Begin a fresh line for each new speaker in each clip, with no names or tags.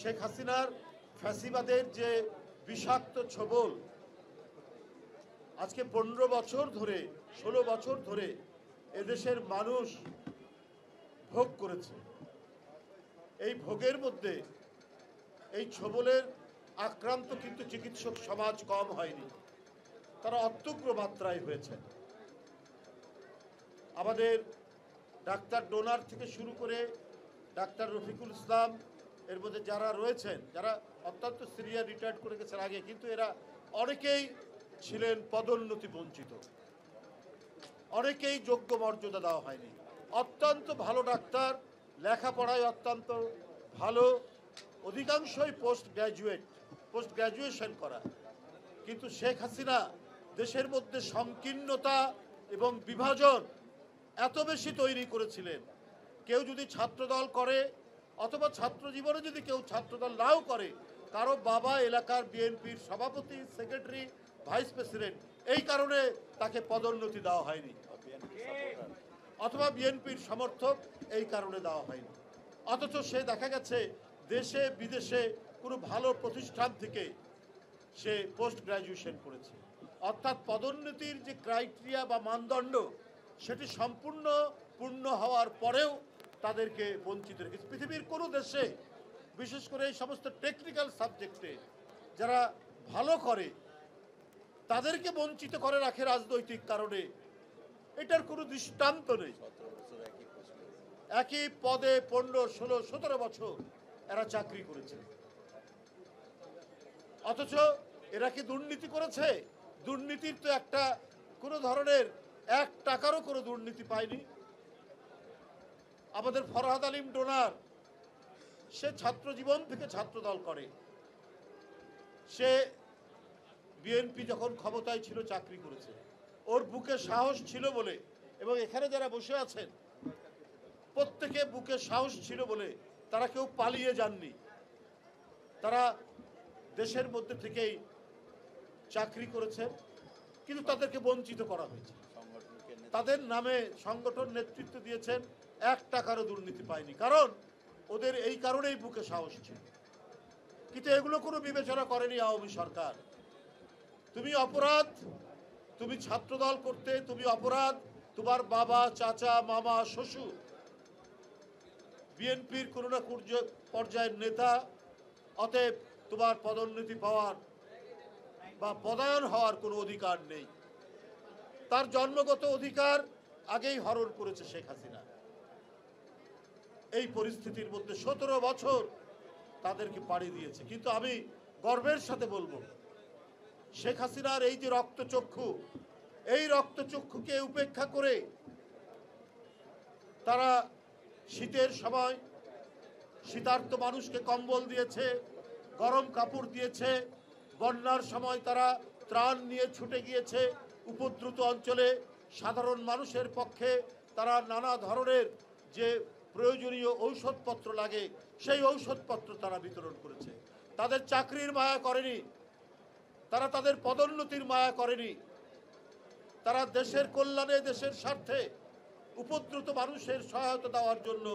শেখ হাসিনার ফ্যাসিবাদের যে বিষাক্ত ছোবল আজকে 15 বছর ধরে 16 বছর ধরে এদেশের মানুষ ভোগ করেছে। এই ভোগের মধ্যে এই ছোবলের আক্রান্ত কিন্তু চিকিৎসক সমাজ কম হয়নি, তারা অত্যগ্র মাত্রায় হয়েছে। আমাদের ডাক্তার ডোনার থেকে শুরু করে ডাক্তার রফিকুল ইসলাম, এর মধ্যে যারা রয়েছেন, যারা অত্যন্ত সিরিয়াস রিটায়ার্ড করে গেছেন আগে, কিন্তু এরা অনেকেই ছিলেন পদোন্নতি বঞ্চিত, অনেকেই যোগ্য মর্যাদা দেওয়া হয়নি। অত্যন্ত ভালো ডাক্তার, লেখাপড়ায় অত্যন্ত ভালো, অধিকাংশই পোস্ট গ্র্যাজুয়েশন করা। কিন্তু শেখ হাসিনা দেশের মধ্যে সংকীর্ণতা এবং বিভাজন এত বেশি তৈরি করেছিলেন, কেউ যদি ছাত্রদল করে অথবা ছাত্র জীবনে যদি কেউ ছাত্রদল নাও করে, কারো বাবা এলাকার বিএনপির সভাপতি, সেক্রেটারি, ভাইস প্রেসিডেন্ট, এই কারণে তাকে পদোন্নতি দেওয়া হয়নি, অথবা বিএনপির সমর্থক, এই কারণে দেওয়া হয়নি। অথচ সে দেখা গেছে দেশে বিদেশে কোনো ভালো প্রতিষ্ঠান থেকে সে পোস্ট গ্র্যাজুয়েশন করেছে। অর্থাৎ পদোন্নতির যে ক্রাইটেরিয়া বা মানদণ্ড সেটি সম্পূর্ণ পূর্ণ হওয়ার পরেও তাদেরকে বঞ্চিত রেখেছে। পৃথিবীর কোনো দেশে বিশেষ করে এই সমস্ত টেকনিক্যাল সাবজেক্টে যারা ভালো করে তাদেরকে বঞ্চিত করে রাখে রাজনৈতিক কারণে, এটার কোনো দৃষ্টান্ত নেই। একই পদে 15, 16, 17 বছর এরা চাকরি করেছে, অথচ এরা কি দুর্নীতি করেছে? দুর্নীতির তো একটা কোনো ধরনের 1 টাকারও কোনো দুর্নীতি পায়নি। আমাদের ফরহাদ আলিম ডোনার, সে ছাত্র জীবন থেকে ছাত্রদল করে, সে বিএনপি যখন ক্ষমতায় ছিল চাকরি করেছে, ওর বুকে সাহস ছিল বলে, এবং এখানে যারা বসে আছেন প্রত্যেকে বুকে সাহস ছিল বলে তারা কেউ পালিয়ে যাননি, তারা দেশের মধ্যে থেকেই চাকরি করেছেন, কিন্তু তাদেরকে বঞ্চিত করা হয়েছে। তাদের নামে সংগঠন নেতৃত্ব দিয়েছেন, 1 টাকারও দুর্নীতি পায়নি, কারণ ওদের এই কারণেই বুকে সাহস ছিল। কিন্তু এগুলো কোনো বিবেচনা করেনি আওয়ামী সরকার। তুমি অপরাধ, তুমি ছাত্রদল করতে, তুমি অপরাধ, তোমার বাবা, চাচা, মামা, শ্বশুর বিএনপির কোনো না পর্যায়ের নেতা, অতএব তোমার পদোন্নতি পাওয়ার বা পদায়ন হওয়ার কোনো অধিকার নেই। তার জন্মগত অধিকার আগেই হরণ করেছে শেখ হাসিনা। এই পরিস্থিতির মধ্যে 17 বছর তাদেরকে পাড়ি দিয়েছে। কিন্তু আমি গর্বের সাথে বলবো, শেখ হাসিনার এই যে রক্তচক্ষু, এই রক্তচক্ষুকে উপেক্ষা করে তারা শীতের সময় শীতার্ত মানুষকে কম্বল দিয়েছে, গরম কাপড় দিয়েছে, বন্যার সময় তারা ত্রাণ নিয়ে ছুটে গিয়েছে উপদ্রুত অঞ্চলে। সাধারণ মানুষের পক্ষে তারা নানা ধরনের যে প্রয়োজনীয় ঔষধপত্র লাগে সেই ঔষধপত্র তারা বিতরণ করেছে। তাদের চাকরির মায়া করেনি, তারা তাদের পদোন্নতির মায়া করেনি, তারা দেশের কল্যাণে, দেশের স্বার্থে উপদ্রুত মানুষের সহায়তা দেওয়ার জন্য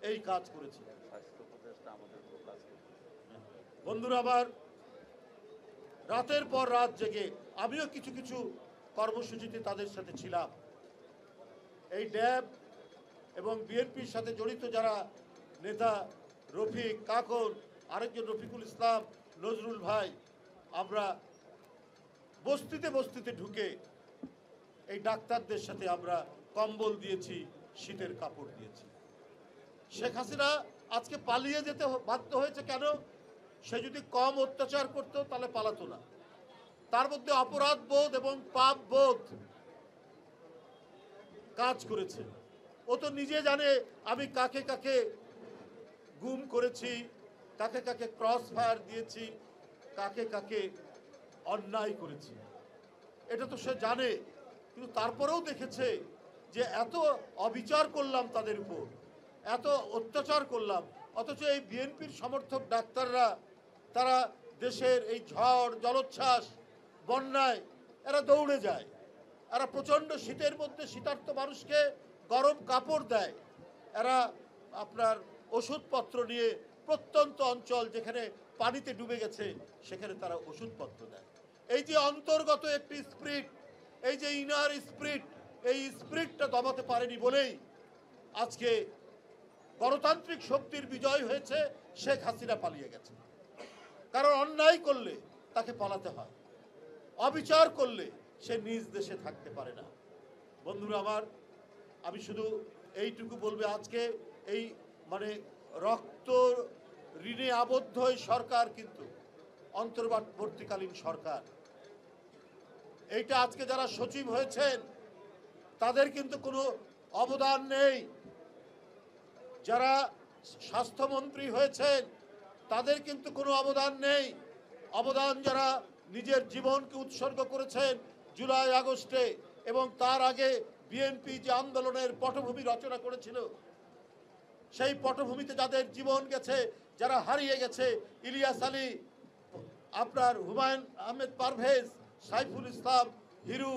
এই কাজ করেছে। বন্ধুরা আমার, রাতের পর রাত জেগে আমিও কিছু কিছু কর্মসূচিতে তাদের সাথে ছিলাম। এই ড্যাব এবং বিএনপির সাথে জড়িত যারা নেতা, রফিক, কাকন, আরেকজন রফিকুল ইসলাম, নজরুল ভাই, আমরা বস্তিতে বস্তিতে ঢুকে এই ডাক্তারদের সাথে আমরা কম্বল দিয়েছি, শীতের কাপড় দিয়েছি। শেখ হাসিনা আজকে পালিয়ে যেতে বাধ্য হয়েছে কেন? সে যদি কম অত্যাচার করত তাহলে পালাতো না। তার মধ্যে অপরাধ বোধ এবং পাপ বোধ কাজ করেছে। ও তো নিজে জানে আমি কাকে কাকে গুম করেছি, কাকে কাকে ক্রস ফায়ার দিয়েছি, কাকে কাকে অন্যায় করেছি, এটা তো সে জানে। কিন্তু তারপরেও দেখেছে যে এত অবিচার করলাম তাদের উপর, এত অত্যাচার করলাম, অথচ এই বিএনপির সমর্থক ডাক্তাররা তারা দেশের এই ঝড়, জলোচ্ছ্বাস, বন্যায় এরা দৌড়ে যায়, এরা প্রচণ্ড শীতের মধ্যে শীতার্ত মানুষকে গরম কাপড় দেয়, এরা আপনার ওষুধপত্র নিয়ে প্রত্যন্ত অঞ্চল যেখানে পানিতে ডুবে গেছে সেখানে তারা ওষুধপত্র দেয়। এই যে অন্তর্গত একটি স্পিরিট, এই যে ইনার স্পিরিট, এই স্পিরিটটা দমাতে পারেনি বলেই আজকে গণতান্ত্রিক শক্তির বিজয় হয়েছে, শেখ হাসিনা পালিয়ে গেছে। কারণ অন্যায় করলে তাকে পালাতে হয়, অবিচার করলে সে নিজ দেশে থাকতে পারে না। বন্ধুরা আমার, আমি শুধু এইটুকু বলবো, আজকে এই রক্ত ঋণে আবদ্ধ এই সরকার কিন্তু অন্তর্বর্তীকালীন সরকার। এইটা আজকে যারা সচিব হয়েছেন তাদের কিন্তু কোনো অবদান নেই, যারা স্বাস্থ্যমন্ত্রী হয়েছেন তাদের কিন্তু কোনো অবদান নেই। অবদান যারা নিজের জীবনকে উৎসর্গ করেছেন জুলাই আগস্টে এবং তার আগে বিএনপি যে আন্দোলনের পটভূমি রচনা করেছিল, সেই পটভূমিতে যাদের জীবন গেছে, যারা হারিয়ে গেছে, ইলিয়াস আলী, আপনার হুমায়ুন আহমেদ পারভেজ, সাইফুল ইসলাম, হিরু,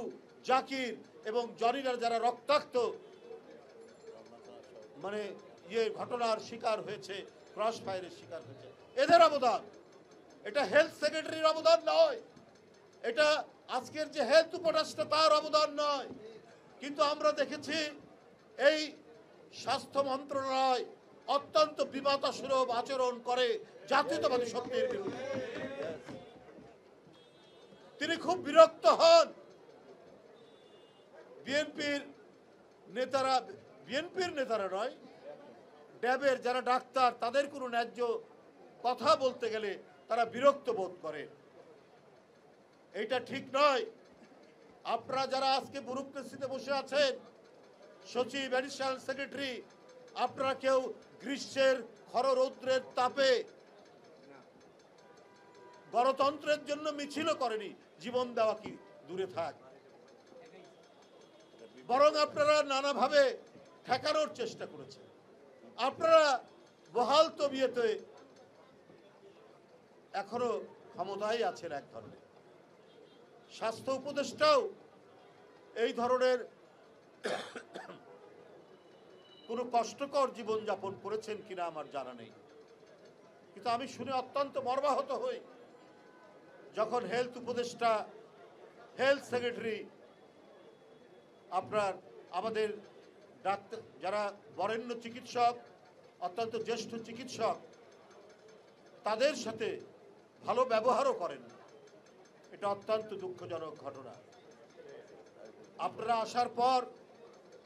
জাকির এবং জনিরা যারা রক্তাক্ত ঘটনার শিকার হয়েছে, ক্রস ফায়ারের শিকার হয়েছে, এদের অবদান। এটা হেলথ সেক্রেটারির অবদান নয়, এটা আজকের যে হেলথ উপদেষ্টা তার অবদান নয়। কিন্তু আমরা দেখেছি এই স্বাস্থ্য মন্ত্রণালয় অত্যন্ত বিমাতাসুলভ আচরণ করে জাতীয়তাবাদী শক্তির বিরুদ্ধে। তিনি খুব বিরক্ত হন। বিএনপির নেতারা নয়, ড্যাবের যারা ডাক্তার, তাদের কোনো ন্যায্য কথা বলতে গেলে তারা বিরক্ত বোধ করে। এইটা ঠিক নয়। আপনারা যারা আজকে ব্যুরোক্রেসিতে বসে আছেন, সচিব, অ্যাডিশনাল সেক্রেটারি, আপনারা কেউ গ্রীষ্মের খররৌদ্রের তাপে গণতন্ত্রের জন্য মিছিলও করেনি, জীবন দেওয়া কি দূরে থাক, বরং আপনারা নানাভাবে ঠেকানোর চেষ্টা করেছেন। আপনারা বহাল তবিয়তে এখনো ক্ষমতায় আছেন এক ধরনের। স্বাস্থ্য উপদেষ্টাও এই ধরনের কোনো কষ্টকর জীবনযাপন করেছেন কিনা আমার জানা নেই, কিন্তু আমি শুনে অত্যন্ত মর্মাহত হই যখন হেলথ উপদেষ্টা, হেলথ সেক্রেটারি, আপনার আমাদের ডাক্তার যারা বরেণ্য চিকিৎসক, অত্যন্ত জ্যেষ্ঠ চিকিৎসক, তাদের সাথে ভালো ব্যবহারও করেন। এটা অত্যন্ত দুঃখজনক ঘটনা। আপনারা আসার পর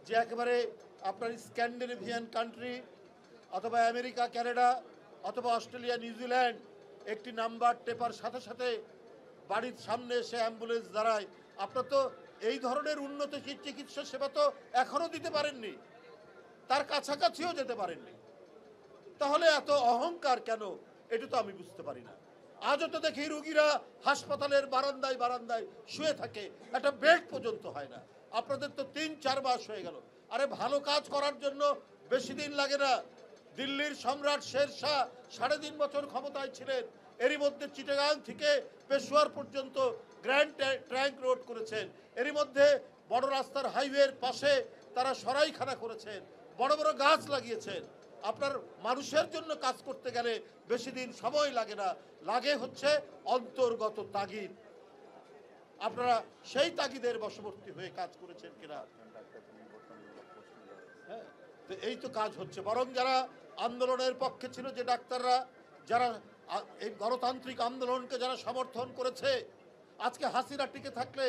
যে একেবারে আপনার স্ক্যান্ডিনেভিয়ান কান্ট্রি অথবা আমেরিকা, কানাডা অথবা অস্ট্রেলিয়া, নিউজিল্যান্ড একটি নাম্বার টেপার সাথে সাথে বাড়ির সামনে এসে অ্যাম্বুলেন্স দাঁড়ায়, আপনারা তো এই ধরনের উন্নত চিকিৎসা সেবা তো এখনো দিতে পারেননি, তার কাছাকাছিও যেতে পারেননি। তাহলে এত অহংকার কেন? এটা তো আমি বুঝতে পারি না। আজও তো দেখি রোগীরা হাসপাতালের বারান্দায় বারান্দায় শুয়ে থাকে, একটা বেড পর্যন্ত হয় না। আপনাদের তো ৩-৪ মাস হয়ে গেল। আরে ভালো কাজ করার জন্য বেশি দিন লাগে না। দিল্লির সম্রাট শের শাহ ৩.৫ বছর ক্ষমতায় ছিলেন, এরই মধ্যে চিটাগাং থেকে পেশোয়ার পর্যন্ত গ্র্যান্ড ট্রাঙ্ক রোড করেছেন, এরই মধ্যে বড় রাস্তার হাইওয়ের পাশে তারা সরাইখানা করেছেন, বড় বড় গাছ লাগিয়েছেন। আপনার মানুষের জন্য কাজ করতে গেলে বেশি দিন সময় লাগে না, লাগে হচ্ছে অন্তর্গত তাগিদ। আপনারা সেই তাগিদের বশবর্তী হয়ে কাজ করেছেন কিনা? হ্যাঁ, তো এই তো কাজ হচ্ছে। বরং যারা আন্দোলনের পক্ষে ছিল, যে ডাক্তাররা, যারা এই গণতান্ত্রিক আন্দোলনকে যারা সমর্থন করেছে, আজকে হাসিনা টিকে থাকলে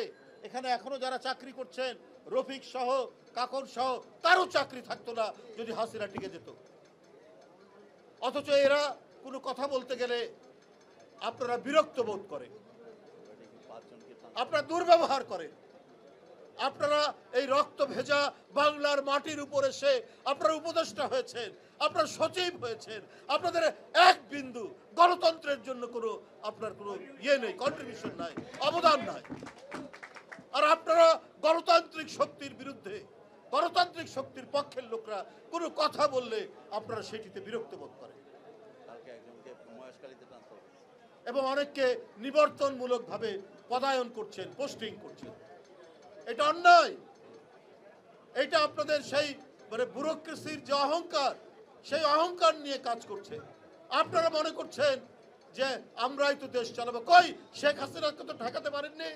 এখানে এখনো যারা চাকরি করছেন, রফিক সহ, কাকন সহ, তারও চাকরি থাকতো না যদি হাসিনা টিকে যেত। অথচ এরা কোনো কথা বলতে গেলে আপনারা বিরক্ত বোধ করে, আপনারা দুর্ব্যবহার করে। আপনারা এই রক্ত ভেজা বাংলার মাটির উপর এসে আপনারা উপদেষ্টা হয়েছেন, আপনারা সচিব হয়েছেন, আপনাদের এক বিন্দু গণতন্ত্রের জন্য কোনো আপনার কোনো নেই, কন্ট্রিবিউশন নাই, অবদান নাই। আর আপনারা গণতান্ত্রিক শক্তির বিরুদ্ধে, গণতান্ত্রিক শক্তির পক্ষের লোকরা কোনো কথা বললে আপনারা সেটিতে বিরক্ত বোধ করেন এবং অনেককে নিবর্তনমূলকভাবে পদায়ন করছেন, পোস্টিং করছেন। এটা অন্যায়। এটা আপনাদের সেই ব্যুরোক্রেসির যে অহংকার, সেই অহংকার নিয়ে কাজ করছে। আপনারা মনে করছেন যে আমরাই তো দেশ চালাবো। কই, শেখ হাসিনাকে তো ঠেকাতে পারেননি।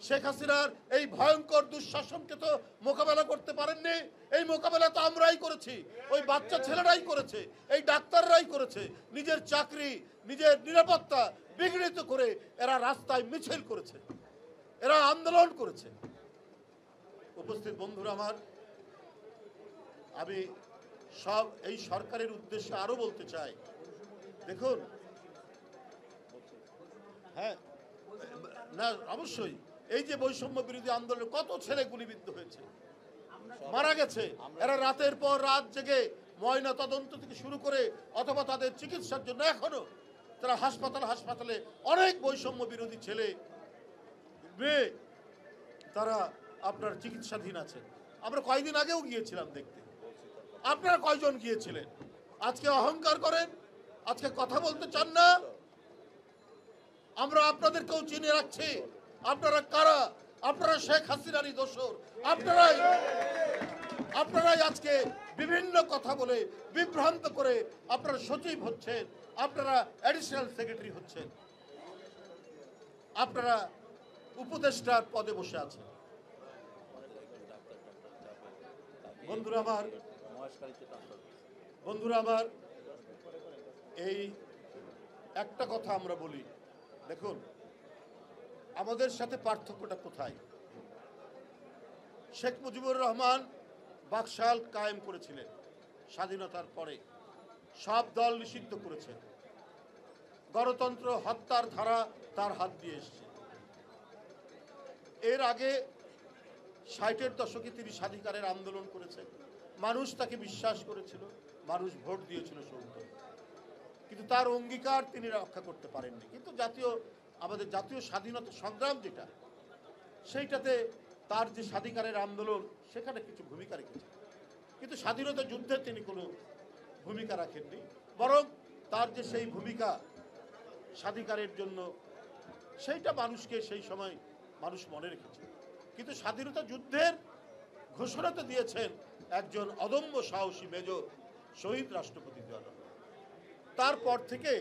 শেখ হাসিনার এই ভয়ঙ্কর দুঃশাসনকে তো মোকাবেলা করতে পারেননি। এই মোকাবেলা তো আমরাই করেছি, ওই বাচ্চা ছেলেরাই করেছে, এই ডাক্তাররাই করেছে। নিজের চাকরি, নিজের নিরাপত্তা বিঘ্নিত করে এরা রাস্তায় মিছিল করেছে, এরা আন্দোলন করেছে। উপস্থিত বন্ধুরা আমার, আমি এই সরকারের উদ্দেশ্যে আরো বলতে চাই, দেখুন, হ্যাঁ, না অবশ্যই এই যে বৈষম্য বিরোধী আন্দোলনে কত ছেলে গুলিবিদ্ধ হয়েছে, মারা গেছে, এরা রাতের পর রাত জেগে ময়না তদন্ত থেকে শুরু করে অথবা তাদের চিকিৎসার জন্য এখনো তারা হাসপাতালে অনেক বৈষম্য বিরোধী ছেলে মেয়ে তারা আপনার চিকিৎসাধীন আছে। আমরা কয়েকদিন আগেও গিয়েছিলাম দেখতে। আপনারা কয়জন গিয়েছিলেন? আজকে অহংকার করেন, আজকে কথা বলতে চান না। আমরা আপনাদেরকেও চিনে রাখছি। আপনারা কারা? আপনারা শেখ হাসিনারই দোসর। আপনারাই আজকে বিভিন্ন কথা বলে বিভ্রান্ত করে আপনারা সচিব হচ্ছেন, আপনারা অ্যাডিশনাল সেক্রেটারি হচ্ছেন, আপনারা উপদেষ্টার পদে বসে আছেন। বন্ধুরা আমার, এই একটা কথা আমরা বলি, দেখুন আমাদের সাথে পার্থক্যটা কোথায়? শেখ মুজিবুর রহমান বাকশাল কায়েম করেছিলেন, স্বাধীনতার পরে সব দল নিষিদ্ধ করেছে, গণতন্ত্র হত্যার ধারা তার হাত দিয়ে এসছে। এর আগে 60-এর দশকে তিনি স্বাধিকারের আন্দোলন করেছেন, মানুষ তাকে বিশ্বাস করেছিল, মানুষ ভোট দিয়েছিল সৌন্দর্য, কিন্তু তার অঙ্গীকার তিনি রক্ষা করতে পারেননি। কিন্তু আমাদের জাতীয় স্বাধীনতা সংগ্রাম যেটা, সেইটাতে তার যে স্বাধিকারের আন্দোলন সেখানে কিছু ভূমিকা রেখেছে, কিন্তু স্বাধীনতা যুদ্ধে তিনি কোনো ভূমিকা রাখেননি, বরং তার যে সেই ভূমিকা স্বাধিকারের জন্য সেইটা মানুষকে সেই সময় মানুষ মনে রেখেছে। কিন্তু স্বাধীনতা যুদ্ধের ঘোষণা তো দিয়েছেন একজন অদম্য সাহসী মেজর শহীদ রাষ্ট্রপতি জিয়া রহমান। তারপর থেকে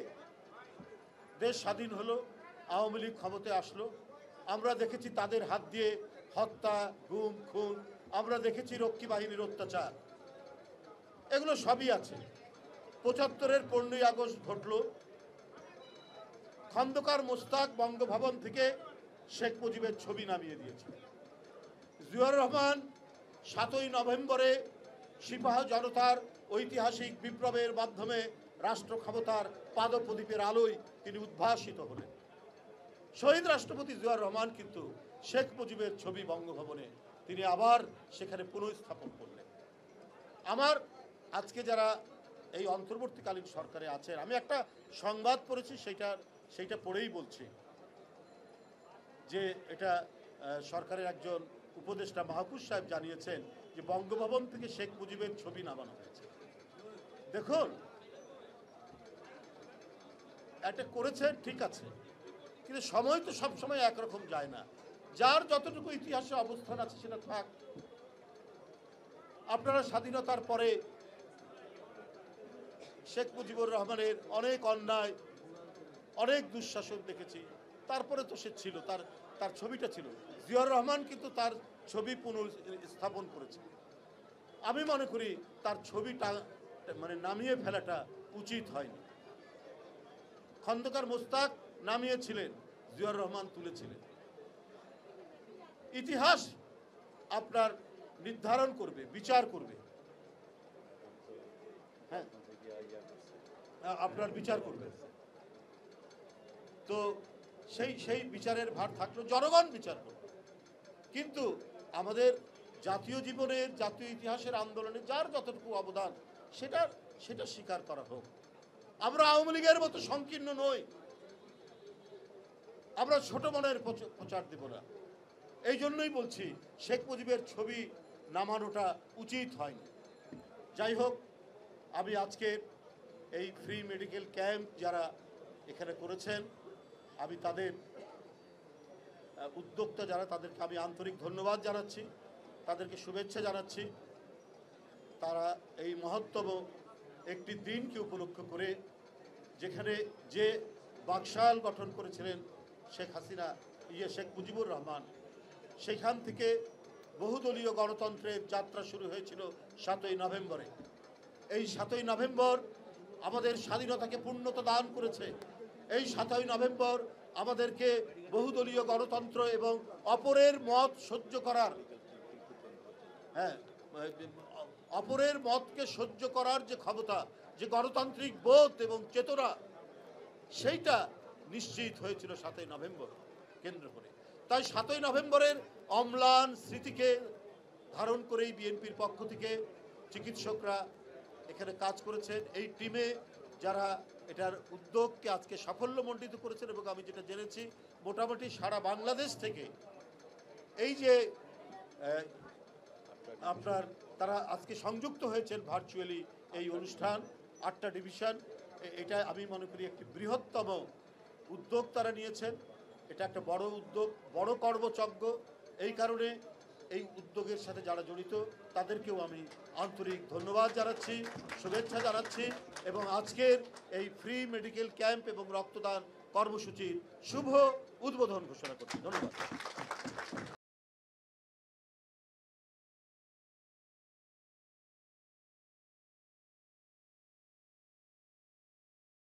দেশ স্বাধীন হলো, আওয়ামী লীগ ক্ষমতায় আসলো, আমরা দেখেছি তাদের হাত দিয়ে হত্যা, গুম, খুন, আমরা দেখেছি রক্ষী বাহিনীর অত্যাচার, এগুলো সবই আছে। ৭৫-এর ১৫ই আগস্ট ঘটল, খন্দকার মোস্তাক বঙ্গভবন থেকে শেখ মুজিবের ছবি নামিয়ে দিয়েছে। জিয়াউর রহমান ৭ই নভেম্বরে সিপাহ জনতার ঐতিহাসিক বিপ্লবের মাধ্যমে রাষ্ট্র ক্ষমতার পাদপ্রদীপের আলোয় তিনি উদ্ভাসিত হলেন। শহীদ রাষ্ট্রপতি জিয়াউর রহমান কিন্তু শেখ মুজিবের ছবি বঙ্গভবনে তিনি আবার সেখানে পুনঃস্থাপন করলেন। আমার আজকে যারা এই অন্তর্বর্তীকালীন সরকারে আছেন, আমি একটা সংবাদ পড়েছি, সেইটা পড়েই বলছি যে এটা সরকারের একজন উপদেষ্টা মাহফুজ সাহেব জানিয়েছেন যে বঙ্গভবন থেকে শেখ মুজিবের ছবি নামানো হয়েছে। দেখুন, এটা করেছেন ঠিক আছে, কিন্তু সময় তো সবসময় একরকম যায় না। যার যতটুকু ইতিহাসে অবস্থান আছে সেটা থাক। আপনারা স্বাধীনতার পরে শেখ মুজিবুর রহমানের অনেক অন্যায়, অনেক দুঃশাসন দেখেছি, তারপরে তো সে ছিল, তার ছবিটা ছিল। জিয়াউর রহমান কিন্তু তার ছবি পুনঃস্থাপন করেছে। আমি মনে করি তার ছবিটা নামিয়ে ফেলাটা উচিত হয়নি। খন্দকার মোস্তাক নামিয়েছিলেন, জিয়াউর রহমান তুলেছিলেন। ইতিহাস আপনার নির্ধারণ করবে, বিচার করবে, হ্যাঁ, আপনার বিচার করবে। তো সেই বিচারের ভার থাকলো, জনগণ বিচার করবে। কিন্তু আমাদের জাতীয় জীবনের, জাতীয় ইতিহাসের আন্দোলনে যার যতটুকু অবদান সেটা স্বীকার করা হোক। আমরা আওয়ামী লীগের মতো সংকীর্ণ নই, আমরা ছোট মনের প্রচার দেব না। এই জন্যই বলছি শেখ মুজিবের ছবি নামানোটা উচিত হয়নি। যাই হোক, আমি আজকে এই ফ্রি মেডিকেল ক্যাম্প যারা এখানে করেছেন, আমি তাদের উদ্যোক্তা যারা, তাদেরকে আমি আন্তরিক ধন্যবাদ জানাচ্ছি, তাদেরকে শুভেচ্ছা জানাচ্ছি। তারা এই মহত্তম একটি দিনকে উপলক্ষ করে, যেখানে যে বাকশাল গঠন করেছিলেন শেখ হাসিনা শেখ মুজিবুর রহমান, সেখান থেকে বহুদলীয় গণতন্ত্রের যাত্রা শুরু হয়েছিল 7ই নভেম্বরে। এই 7ই নভেম্বর আমাদের স্বাধীনতাকে পূর্ণতা দান করেছে। এই 7ই নভেম্বর আমাদেরকে বহুদলীয় গণতন্ত্র এবং অপরের মত সহ্য করার, অপরের মতকে সহ্য করার যে ক্ষমতা, যে গণতান্ত্রিক বোধ এবং চেতনা, সেইটা নিশ্চিত হয়েছিল 7ই নভেম্বর কেন্দ্র করে। তাই 7ই নভেম্বরের অম্লান স্মৃতিকে ধারণ করেই বিএনপির পক্ষ থেকে চিকিৎসকরা এখানে কাজ করেছেন। এই টিমে যারা এটার উদ্যোগকে আজকে সাফল্যমণ্ডিত করেছেন, এবং আমি যেটা জেনেছি মোটামুটি সারা বাংলাদেশ থেকে এই যে আপনার তারা আজকে সংযুক্ত হয়েছেন ভার্চুয়ালি এই অনুষ্ঠান, 8টা ডিভিশন, এটা আমি মনে করি একটি বৃহত্তম উদ্যোগ তারা নিয়েছেন। এটা একটা বড় উদ্যোগ, বড় কর্মযজ্ঞ। এই কারণে এই উদ্যোগের সাথে যারা জড়িত তাদেরকেও আমি আন্তরিক ধন্যবাদ জানাচ্ছি, শুভেচ্ছা জানাচ্ছি, এবং আজকের এই ফ্রি মেডিকেল ক্যাম্প এবং রক্তদান কর্মসূচির শুভ উদ্বোধন ঘোষণা করছি। ধন্যবাদ।